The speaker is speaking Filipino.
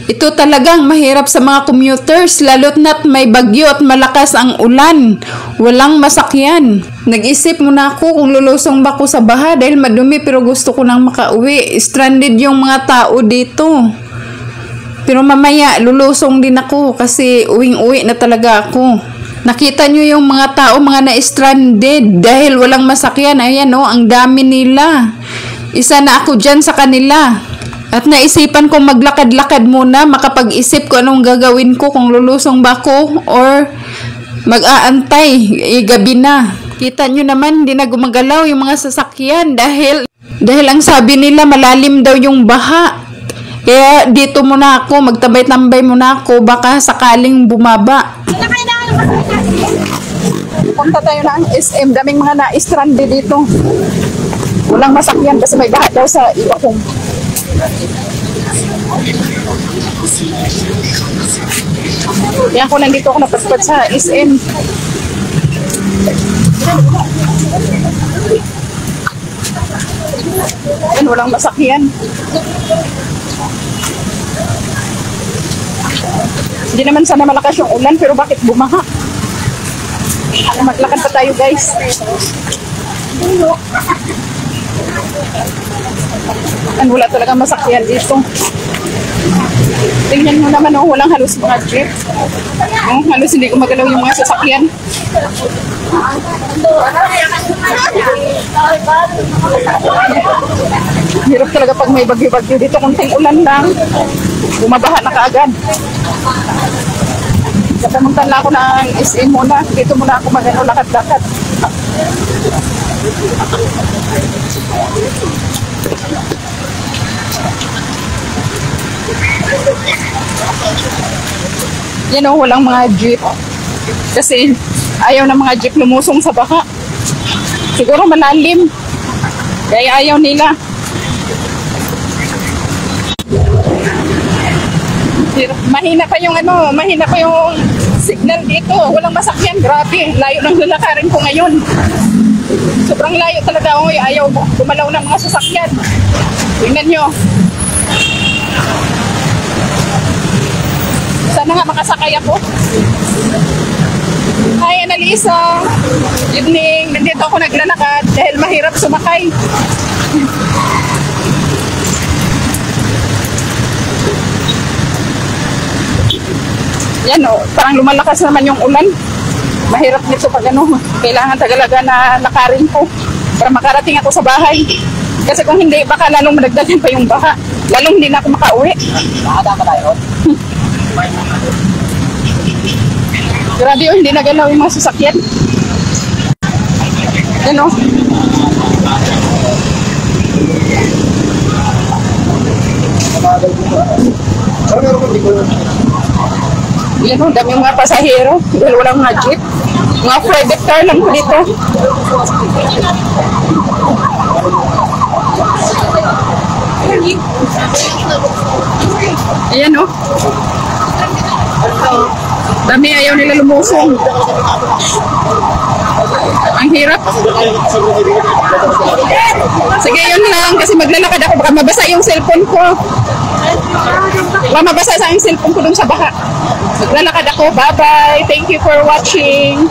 Ito talagang mahirap sa mga commuters, lalo't na't may bagyo at malakas ang ulan. Walang masakyan. Nag-isip muna ako kung lulusong ba ako sa baha dahil madumi pero gusto ko nang makauwi. Stranded yung mga tao dito. Pero mamaya lulusong din ako kasi uwing-uwi na talaga ako. Nakita nyo yung mga tao, mga na-stranded dahil walang masakyan. Ayan o, ang dami nila. Isa na ako dyan sa kanila. At naisipan kong maglakad-lakad muna, makapag-isip ko anong gagawin ko kung lulusong ba ako or mag-aantay, gabi na. Kita nyo naman, hindi na gumagalaw yung mga sasakyan dahil ang sabi nila malalim daw yung baha. Kaya dito muna ako, magtabay-tambay muna ako, baka sakaling bumaba. Punta tayo ng SM, daming mga na-stranded dito. Walang masakyan kasi may baha daw sa iba kong. Kaya ako nandito ako napaspat sa SM. Yan, walang masakyan. Hindi naman sana malakas yung ulan pero bakit bumaha? Maglakad pa tayo guys. Wala talaga masakyan dito. Tingnan mo naman, oh, walang halos mga jeep. Oh, halos hindi gumagalaw yung mga sasakyan. Hirap talaga pag may bagyo-bagyo dito. Kunting ulan lang, bumabaha na kaagad. Kapamuntan na ako ng SM muna. Dito muna ako magano lakad-lakad. Yan o, walang mga jeep. Kasi ayaw ng mga jeep lumusong sa baha. Siguro malalim. Kaya ayaw nila. Mahina pa yung signal dito. Walang masakyan. Grabe. Layo ng lalakarin ko ngayon. Sobrang layo talaga. Ayaw gumalaw ng mga sasakyan. Tingnan nyo. Sana nga makasakay ako. Hi, Annalisa. Evening. Nandito ako naglalakad dahil mahirap sumakay. Yan o, parang lumalakas naman yung ulan. Mahirap nito pag kailangan tagalaga na lakarin ko para makarating ako sa bahay. Kasi kung hindi, baka lalong madagdagan pa yung baha. Lalong hindi na ako makauwi. Nakada pa tayo. Grabe o, hindi nagalaw yung mga sasakyan. Yan o. Yan o, dami mga pasahero. Dahil walang mga jeep. Mga private car lang po dito. Ayan o. Dami ayaw nila lumusong. Ang hirap. Sige, yun lang. Kasi maglalakad ako. Baka mabasa yung cellphone ko. Baka mabasa sa yung cellphone ko dun sa baha. Maglalakad ako. Bye-bye. Thank you for watching.